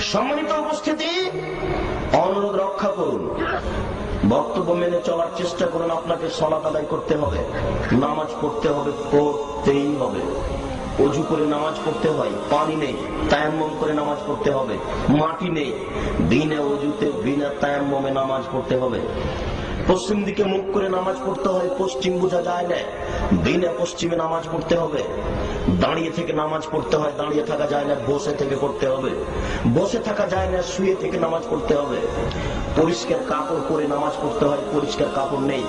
সম্মানিত উপস্থিতি, অনুরোধ রক্ষা করুন, বক্তব্য মেনে চলার চেষ্টা করুন। আপনাকে সালাত আদায় করতে হবে, নামাজ পড়তে হবে, পড়তেই হবে। অজু করে নামাজ পড়তে হয়, পানি নেই, তায়াম্মুম করে নামাজ পড়তে হবে। মাটি নেই, বিনা অজুতে বিনা তায়াম্মুমে নামাজ পড়তে হবে। পশ্চিম দিকে মুখ করে নামাজ পড়তে হয়, পশ্চিম বোঝা যায় না, বিনা পশ্চিমে নামাজ পড়তে হবে। দাঁড়িয়ে থেকে নামাজ পড়তে হয়, দাঁড়িয়ে থাকা যায় না, বসে থেকে পড়তে হবে। বসে থাকা যায় না, শুয়ে থেকে নামাজ পড়তে হবে। পরিষ্কার কাপড় পরে নামাজ পড়তে হয়, পরিষ্কার কাপড় নেই।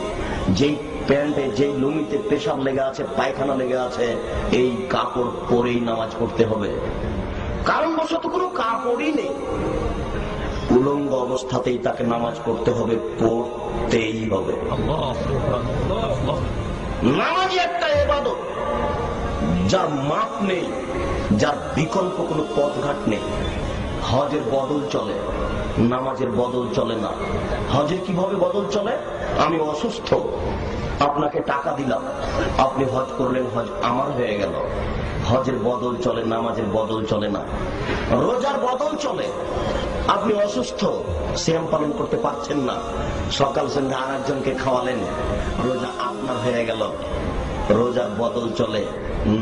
যেই প্যান্টে যেই লুঙ্গিতে পেশাব লেগে আছে, পায়খানা লেগে আছে, এই কাপড় পরেই নামাজ পড়তে হবে। কারণবশত কোনো কাপড়ই নেই, উলঙ্গ অবস্থাতেই তাকে নামাজ পড়তে হবে, পড়তেই হবে। নামাজই একটা ইবাদত যার মাপ নেই, যার বিকল্প কোনো পথঘাট নেই। হজের বদল চলে, নামাজের বদল চলে না। হজের কিভাবে বদল চলে? আমি অসুস্থ, আপনাকে টাকা দিলাম, আপনি হজ করলেন, হজ আমার হয়ে গেল। হজের বদল চলে, নামাজের বদল চলে না। রোজার বদল চলে, আপনি অসুস্থ, সিয়াম পালন করতে পারছেন না, সকাল সন্ধ্যা আর একজনকে খাওয়ালেন, রোজা আপনার হয়ে গেল। রোজার বদল চলে,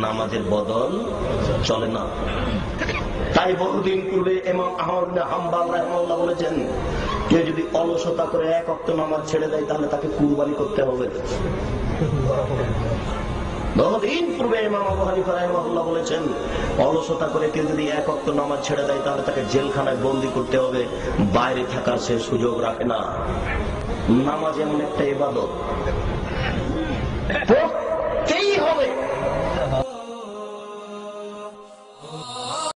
নামাজের বদল চলে না। তাই বহুদিন পূর্বে ইমাম আহমদ ইবনে হাম্বল রাহিমাহুল্লাহ বলেছেন, কেউ যদি অলসতা করে এক ওয়াক্ত নামাজ ছেড়ে দেয় তাহলে তাকে কুরবানি করতে হবে। বহুদিন পূর্বে ইমাম আবু হানিফা রাহিমাহুল্লাহ বলেছেন, অলসতা করে কেউ যদি এক ওয়াক্ত নামাজ ছেড়ে দেয় তাহলে তাকে জেলখানায় বন্দী করতে হবে, বাইরে থাকার সে সুযোগ রাখে না। নামাজ এমন একটা ইবাদত